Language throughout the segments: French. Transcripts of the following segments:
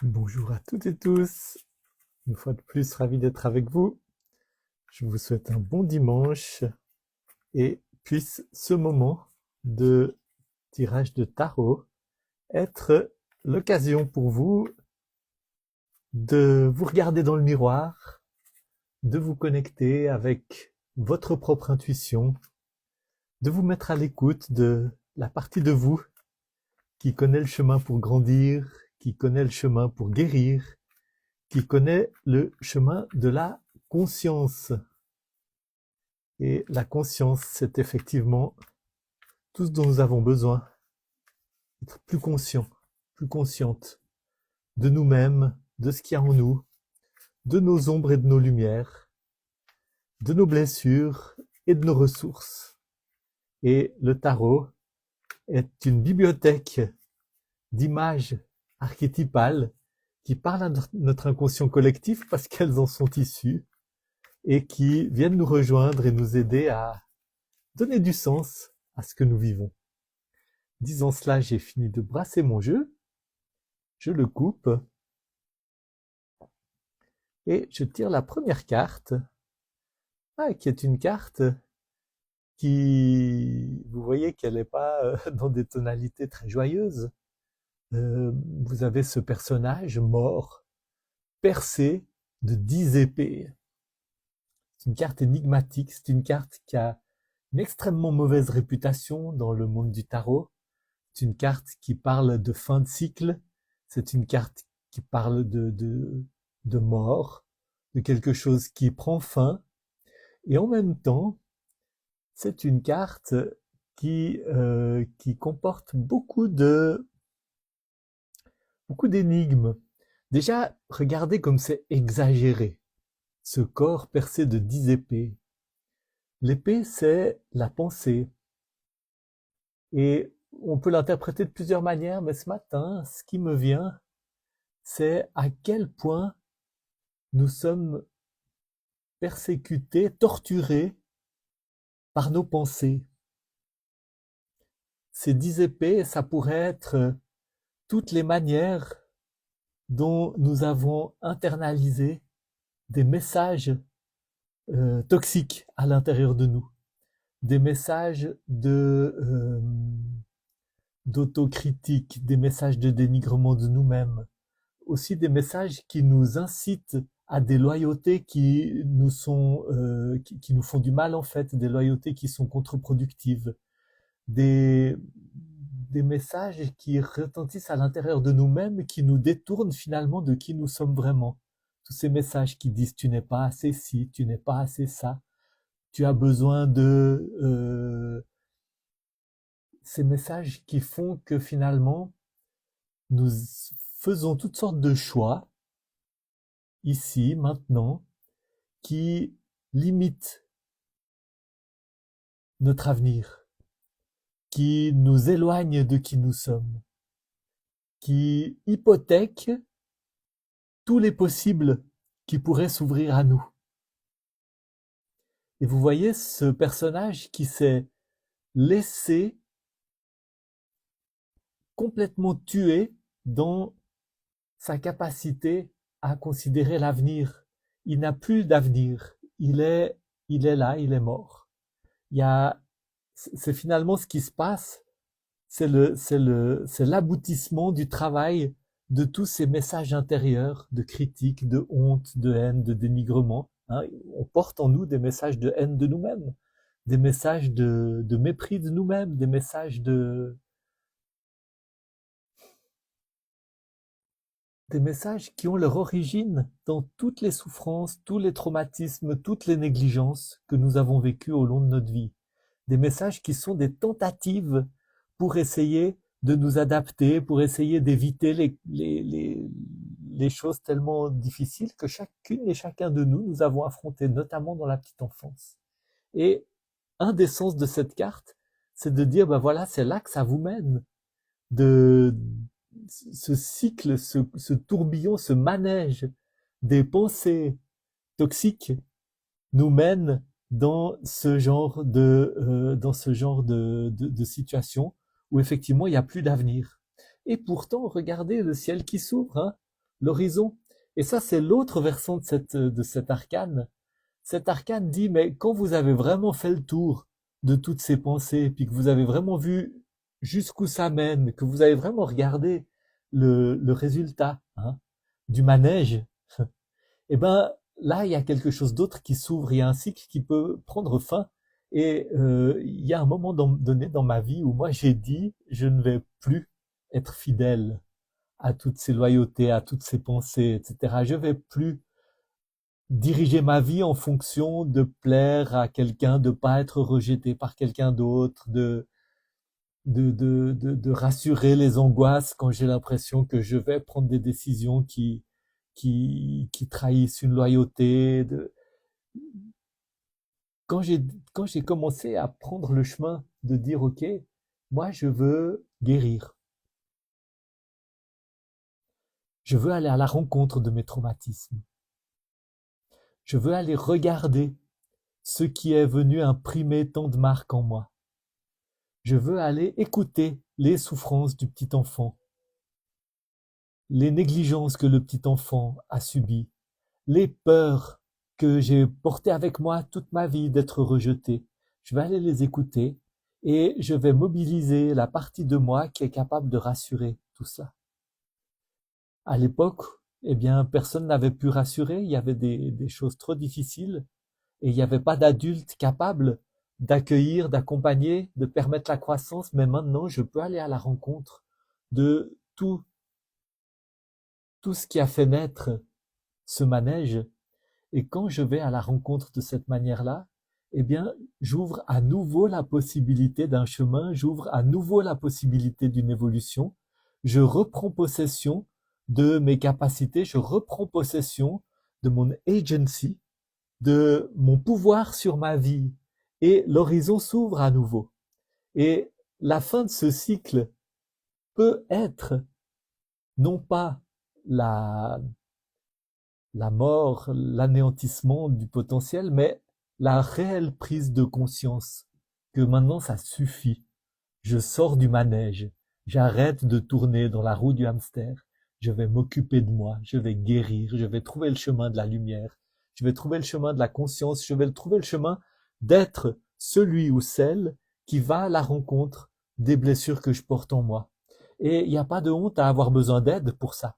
Bonjour à toutes et tous, une fois de plus ravi d'être avec vous. Je vous souhaite un bon dimanche et puisse ce moment de tirage de tarot être l'occasion pour vous de vous regarder dans le miroir, de vous connecter avec votre propre intuition, de vous mettre à l'écoute de la partie de vous qui connaît le chemin pour grandir, qui connaît le chemin pour guérir, qui connaît le chemin de la conscience. Et la conscience, c'est effectivement tout ce dont nous avons besoin, être plus conscient, plus consciente de nous-mêmes, de ce qu'il y a en nous, de nos ombres et de nos lumières, de nos blessures et de nos ressources. Et le tarot est une bibliothèque d'images archétypales qui parlent à notre inconscient collectif parce qu'elles en sont issues et qui viennent nous rejoindre et nous aider à donner du sens à ce que nous vivons. Disant cela, j'ai fini de brasser mon jeu, je le coupe et je tire la première carte, qui est une carte qui, vous voyez qu'elle n'est pas dans des tonalités très joyeuses. Vous avez ce personnage mort, percé de 10 épées. C'est une carte énigmatique, c'est une carte qui a une extrêmement mauvaise réputation dans le monde du tarot. C'est une carte qui parle de fin de cycle, c'est une carte qui parle de mort, de quelque chose qui prend fin, et en même temps, c'est une carte qui comporte beaucoup d'énigmes. Déjà, regardez comme c'est exagéré, ce corps percé de 10 épées. L'épée, c'est la pensée, et on peut l'interpréter de plusieurs manières, mais ce matin, ce qui me vient, c'est à quel point nous sommes persécutés, torturés par nos pensées. Ces 10 épées, ça pourrait être toutes les manières dont nous avons internalisé des messages toxiques à l'intérieur de nous, des messages d'autocritique, des messages de dénigrement de nous-mêmes, aussi des messages qui nous incitent à des loyautés qui nous font du mal en fait, des loyautés qui sont contre-productives, des, des messages qui retentissent à l'intérieur de nous-mêmes, qui nous détournent finalement de qui nous sommes vraiment. Tous ces messages qui disent tu n'es pas assez ci, tu n'es pas assez ça, tu as besoin ces messages qui font que finalement nous faisons toutes sortes de choix ici, maintenant, qui limitent notre avenir, qui nous éloignent de qui nous sommes, qui hypothèquent tous les possibles qui pourraient s'ouvrir à nous. Et vous voyez ce personnage qui s'est laissé complètement tuer dans sa capacité à considérer l'avenir. Il n'a plus d'avenir. Il est là, il est mort. C'est finalement ce qui se passe, c'est l'aboutissement du travail de tous ces messages intérieurs de critique, de honte, de haine, de dénigrement. Hein. On porte en nous des messages de haine de nous-mêmes, des messages de mépris de nous-mêmes, des messages des messages qui ont leur origine dans toutes les souffrances, tous les traumatismes, toutes les négligences que nous avons vécues au long de notre vie. Des messages qui sont des tentatives pour essayer de nous adapter, pour essayer d'éviter les choses tellement difficiles que chacune et chacun de nous, nous avons affrontées, notamment dans la petite enfance. Et un des sens de cette carte, c'est de dire, ben voilà, c'est là que ça vous mène. De ce cycle, ce tourbillon, ce manège des pensées toxiques nous mène dans ce genre de situation où effectivement il n'y a plus d'avenir. Et pourtant, regardez le ciel qui s'ouvre, hein. l'horizon. Et ça, c'est l'autre versant de cet arcane. Cet arcane dit, mais quand vous avez vraiment fait le tour de toutes ces pensées, puis que vous avez vraiment vu jusqu'où ça mène, que vous avez vraiment regardé le résultat hein, du manège, eh ben là, il y a quelque chose d'autre qui s'ouvre, il y a un cycle qui peut prendre fin. Et il y a un moment donné dans ma vie où moi j'ai dit, je ne vais plus être fidèle à toutes ces loyautés, à toutes ces pensées, etc. Je vais plus diriger ma vie en fonction de plaire à quelqu'un, de pas être rejeté par quelqu'un d'autre, de rassurer les angoisses quand j'ai l'impression que je vais prendre des décisions qui trahissent une loyauté. Quand j'ai, quand j'ai commencé à prendre le chemin de dire, OK, moi je veux guérir. Je veux aller à la rencontre de mes traumatismes. Je veux aller regarder ce qui est venu imprimer tant de marques en moi. Je veux aller écouter les souffrances du petit enfant, les négligences que le petit enfant a subies, les peurs que j'ai portées avec moi toute ma vie d'être rejeté. Je vais aller les écouter et je vais mobiliser la partie de moi qui est capable de rassurer tout ça. À l'époque, eh bien, personne n'avait pu rassurer, il y avait des choses trop difficiles et il n'y avait pas d'adulte capable d'accueillir, d'accompagner, de permettre la croissance, mais maintenant je peux aller à la rencontre de tout ce qui a fait naître ce manège. Et quand je vais à la rencontre de cette manière-là, eh bien, j'ouvre à nouveau la possibilité d'un chemin, j'ouvre à nouveau la possibilité d'une évolution, je reprends possession de mes capacités, je reprends possession de mon agency, de mon pouvoir sur ma vie, et l'horizon s'ouvre à nouveau. Et la fin de ce cycle peut être non pas la, la mort, l'anéantissement du potentiel, mais la réelle prise de conscience que maintenant ça suffit. Je sors du manège, j'arrête de tourner dans la roue du hamster, je vais m'occuper de moi, je vais guérir, je vais trouver le chemin de la lumière, je vais trouver le chemin de la conscience, je vais trouver le chemin d'être celui ou celle qui va à la rencontre des blessures que je porte en moi. Et il n'y a pas de honte à avoir besoin d'aide pour ça.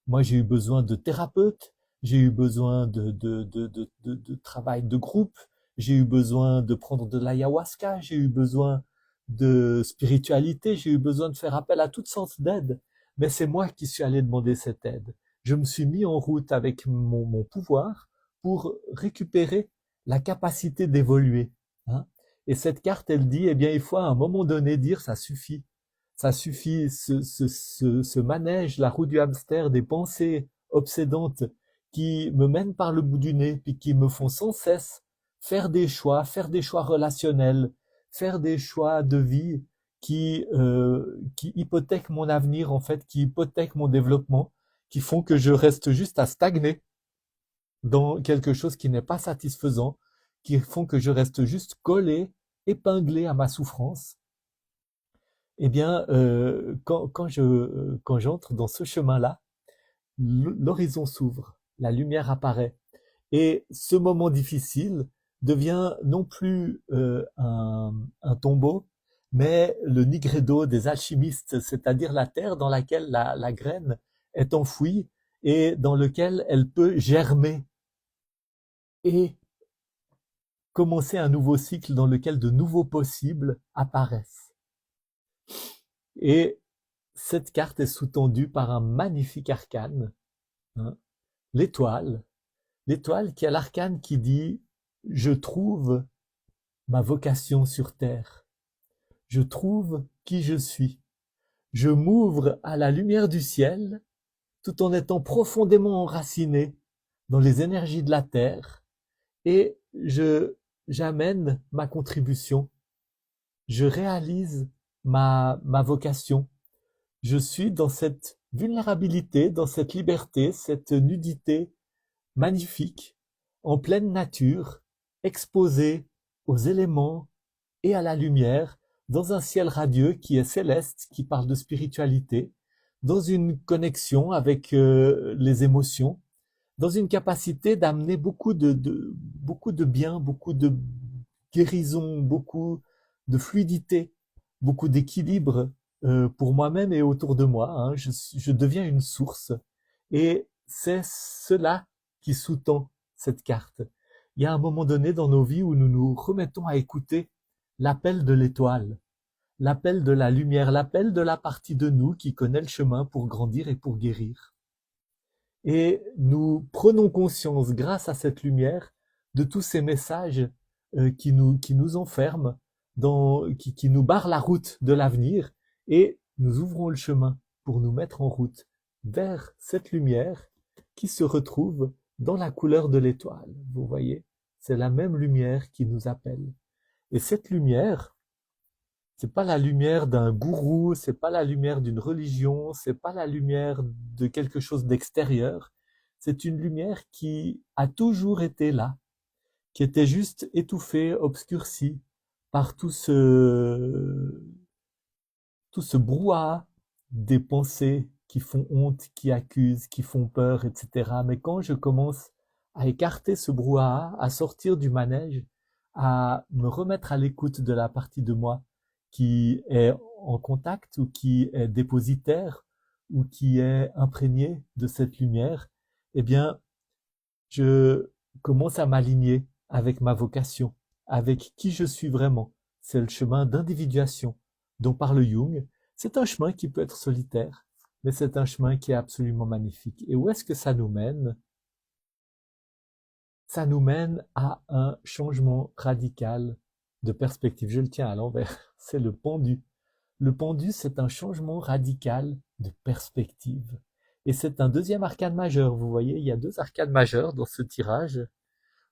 Moi, j'ai eu besoin de thérapeutes, j'ai eu besoin de travail de groupe, j'ai eu besoin de prendre de l'ayahuasca, j'ai eu besoin de spiritualité, j'ai eu besoin de faire appel à toutes sortes d'aides. Mais c'est moi qui suis allé demander cette aide. Je me suis mis en route avec mon pouvoir pour récupérer la capacité d'évoluer. Hein. Et cette carte, elle dit, eh bien, il faut à un moment donné dire, ça suffit. Ça suffit, ce manège, la roue du hamster, des pensées obsédantes qui me mènent par le bout du nez, puis qui me font sans cesse faire des choix relationnels, faire des choix de vie qui hypothèquent mon avenir, en fait, qui hypothèquent mon développement, qui font que je reste juste à stagner dans quelque chose qui n'est pas satisfaisant, qui font que je reste juste collé, épinglé à ma souffrance. Eh bien, quand j'entre dans ce chemin-là, l'horizon s'ouvre, la lumière apparaît. Et ce moment difficile devient non plus un tombeau, mais le nigredo des alchimistes, c'est-à-dire la terre dans laquelle la graine est enfouie et dans lequel elle peut germer et commencer un nouveau cycle dans lequel de nouveaux possibles apparaissent. Et cette carte est sous-tendue par un magnifique arcane, hein, l'étoile. L'étoile qui est l'arcane qui dit « Je trouve ma vocation sur terre. Je trouve qui je suis. Je m'ouvre à la lumière du ciel tout en étant profondément enraciné dans les énergies de la terre et j'amène ma contribution. Je réalise ma vocation. Je suis dans cette vulnérabilité, dans cette liberté, cette nudité magnifique, en pleine nature, exposé aux éléments et à la lumière, dans un ciel radieux qui est céleste, qui parle de spiritualité, dans une connexion avec les émotions, dans une capacité d'amener beaucoup de bien, beaucoup de guérison, beaucoup de fluidité, beaucoup d'équilibre pour moi-même et autour de moi. Hein. Je deviens une source. Et c'est cela qui sous-tend cette carte. Il y a un moment donné dans nos vies où nous nous remettons à écouter l'appel de l'étoile, l'appel de la lumière, l'appel de la partie de nous qui connaît le chemin pour grandir et pour guérir. Et nous prenons conscience, grâce à cette lumière, de tous ces messages qui nous enferment, qui nous barrent la route de l'avenir, et nous ouvrons le chemin pour nous mettre en route vers cette lumière qui se retrouve dans la couleur de l'étoile. Vous voyez, c'est la même lumière qui nous appelle. Et cette lumière, c'est pas la lumière d'un gourou, c'est pas la lumière d'une religion, c'est pas la lumière de quelque chose d'extérieur. C'est une lumière qui a toujours été là, qui était juste étouffée, obscurcie par tout ce brouhaha des pensées qui font honte, qui accusent, qui font peur, etc. Mais quand je commence à écarter ce brouhaha, à sortir du manège, à me remettre à l'écoute de la partie de moi qui est en contact ou qui est dépositaire ou qui est imprégnée de cette lumière, eh bien, je commence à m'aligner avec ma vocation, avec qui je suis vraiment. C'est le chemin d'individuation dont parle Jung. C'est un chemin qui peut être solitaire, mais c'est un chemin qui est absolument magnifique. Et où est-ce que ça nous mène? Ça nous mène à un changement radical de perspective. Je le tiens à l'envers, c'est le pendu. Le pendu, c'est un changement radical de perspective. Et c'est un deuxième arcane majeur. Vous voyez, il y a deux arcanes majeurs dans ce tirage.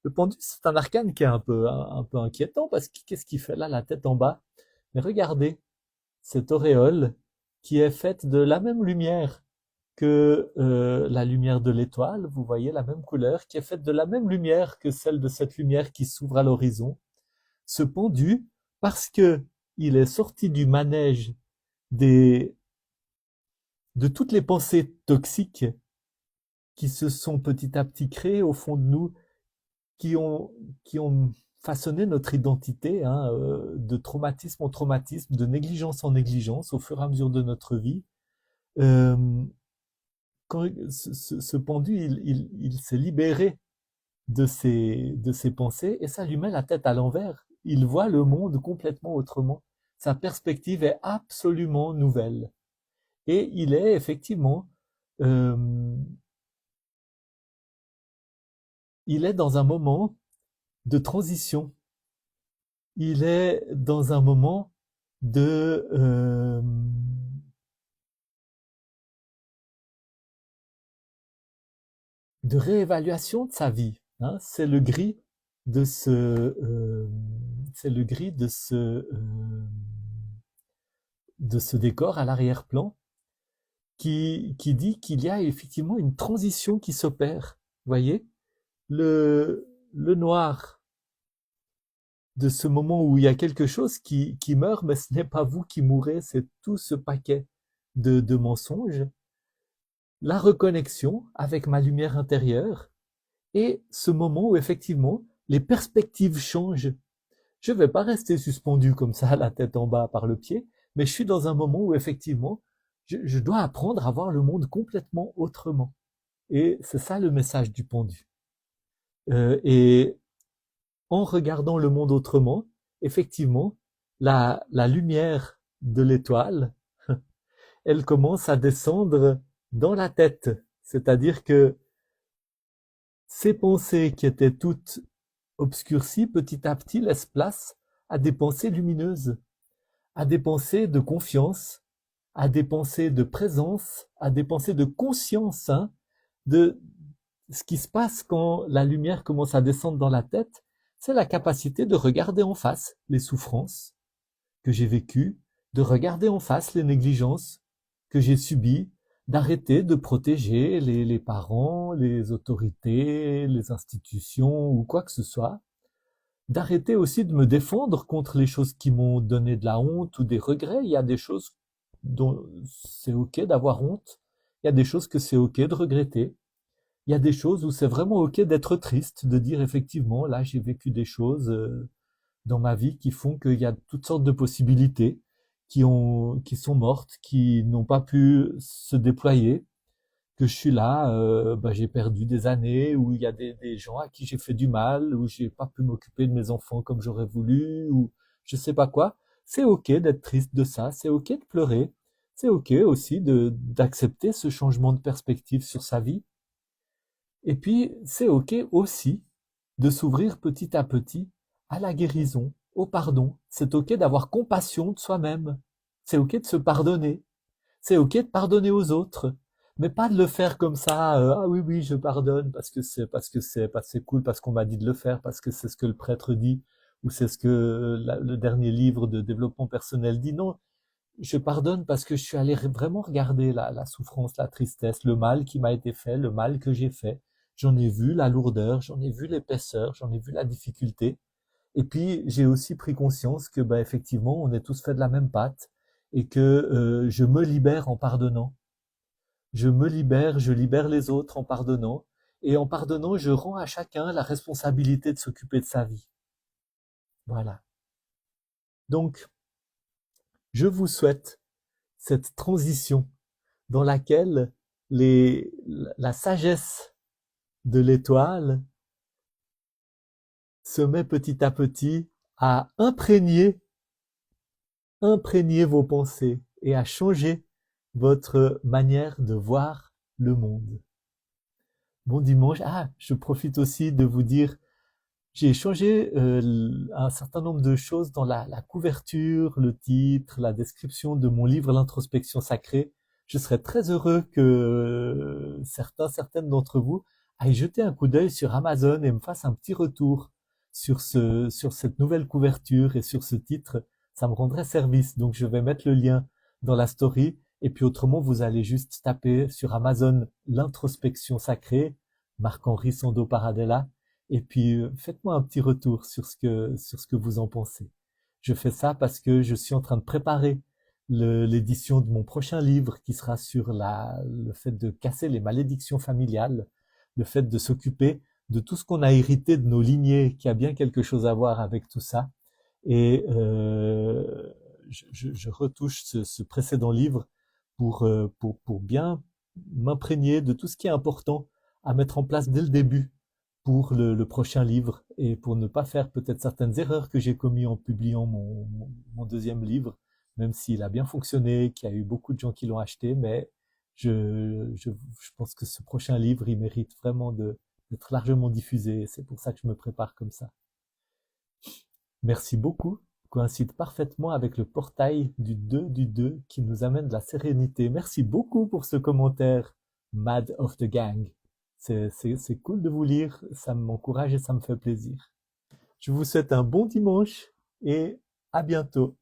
Le pendu, c'est un arcane qui est un peu inquiétant parce que qu'est-ce qu'il fait là, la tête en bas? Mais regardez, cette auréole qui est faite de la même lumière que la lumière de l'étoile, vous voyez la même couleur, qui est faite de la même lumière que celle de cette lumière qui s'ouvre à l'horizon. Ce pendu, parce que il est sorti du manège de toutes les pensées toxiques qui se sont petit à petit créées au fond de nous, qui ont façonné notre identité, hein, de traumatisme en traumatisme, de négligence en négligence au fur et à mesure de notre vie. Quand ce pendu, il s'est libéré de ses pensées et ça lui met la tête à l'envers. Il voit le monde complètement autrement. Sa perspective est absolument nouvelle. Et il est effectivement, il est dans un moment de transition. Il est dans un moment de réévaluation de sa vie. Hein. C'est le gris de de ce décor à l'arrière-plan qui dit qu'il y a effectivement une transition qui s'opère. Vous voyez, le noir de ce moment où il y a quelque chose qui meurt, mais ce n'est pas vous qui mourrez, c'est tout ce paquet de mensonges. La reconnexion avec ma lumière intérieure et ce moment où effectivement les perspectives changent. Je ne vais pas rester suspendu comme ça, la tête en bas par le pied, mais je suis dans un moment où effectivement je dois apprendre à voir le monde complètement autrement. Et c'est ça le message du pendu. Et en regardant le monde autrement, effectivement, la lumière de l'étoile, elle commence à descendre dans la tête. C'est-à-dire que ces pensées qui étaient toutes obscurcies, petit à petit laissent place à des pensées lumineuses, à des pensées de confiance, à des pensées de présence, à des pensées de conscience, hein, de ce qui se passe quand la lumière commence à descendre dans la tête, c'est la capacité de regarder en face les souffrances que j'ai vécues, de regarder en face les négligences que j'ai subies, d'arrêter de protéger les parents, les autorités, les institutions ou quoi que ce soit, d'arrêter aussi de me défendre contre les choses qui m'ont donné de la honte ou des regrets. Il y a des choses dont c'est ok d'avoir honte. Il y a des choses que c'est ok de regretter. Il y a des choses où c'est vraiment ok d'être triste, de dire effectivement, là j'ai vécu des choses dans ma vie qui font qu'il y a toutes sortes de possibilités qui sont mortes, qui n'ont pas pu se déployer, que je suis là, j'ai perdu des années, où il y a des gens à qui j'ai fait du mal, où j'ai pas pu m'occuper de mes enfants comme j'aurais voulu, ou je sais pas quoi. C'est ok d'être triste de ça, c'est ok de pleurer, c'est ok aussi d'accepter ce changement de perspective sur sa vie. Et puis, c'est ok aussi de s'ouvrir petit à petit à la guérison, au pardon. C'est ok d'avoir compassion de soi-même. C'est ok de se pardonner. C'est ok de pardonner aux autres, mais pas de le faire comme ça. Ah oui oui, je pardonne parce que c'est cool, parce qu'on m'a dit de le faire, parce que c'est ce que le prêtre dit ou c'est ce que le dernier livre de développement personnel dit. Non, je pardonne parce que je suis allé vraiment regarder la souffrance, la tristesse, le mal qui m'a été fait, le mal que j'ai fait. J'en ai vu la lourdeur, j'en ai vu l'épaisseur, j'en ai vu la difficulté. Et puis j'ai aussi pris conscience que effectivement on est tous faits de la même pâte et que je me libère en pardonnant. Je me libère, je libère les autres en pardonnant. Et en pardonnant, je rends à chacun la responsabilité de s'occuper de sa vie. Voilà. Donc, je vous souhaite cette transition dans laquelle la sagesse de l'étoile se met petit à petit à imprégner vos pensées et à changer votre manière de voir le monde. Bon dimanche. Ah, je profite aussi de vous dire, j'ai changé un certain nombre de choses dans la couverture, le titre, la description de mon livre L'introspection sacrée. Je serais très heureux que certaines d'entre vous aillent jeter un coup d'œil sur Amazon et me fassent un petit retour sur cette nouvelle couverture et sur ce titre. Ça me rendrait service. Donc je vais mettre le lien dans la story. Et puis autrement, vous allez juste taper sur Amazon L'introspection sacrée, Marc-Henri Sando Paradella, et puis faites-moi un petit retour sur ce que vous en pensez. Je fais ça parce que je suis en train de préparer l'édition de mon prochain livre qui sera sur le fait de casser les malédictions familiales, le fait de s'occuper de tout ce qu'on a hérité de nos lignées, qui a bien quelque chose à voir avec tout ça. Et je retouche ce précédent livre pour bien m'imprégner de tout ce qui est important à mettre en place dès le début pour le prochain livre et pour ne pas faire peut-être certaines erreurs que j'ai commises en publiant mon deuxième livre, même s'il a bien fonctionné, qu'il y a eu beaucoup de gens qui l'ont acheté, mais je pense que ce prochain livre, il mérite vraiment d'être largement diffusé. C'est pour ça que je me prépare comme ça. Merci beaucoup. Coïncide parfaitement avec le portail du 2 du 2 qui nous amène de la sérénité. Merci beaucoup pour ce commentaire, Mad of the Gang. C'est cool de vous lire, ça m'encourage et ça me fait plaisir. Je vous souhaite un bon dimanche et à bientôt.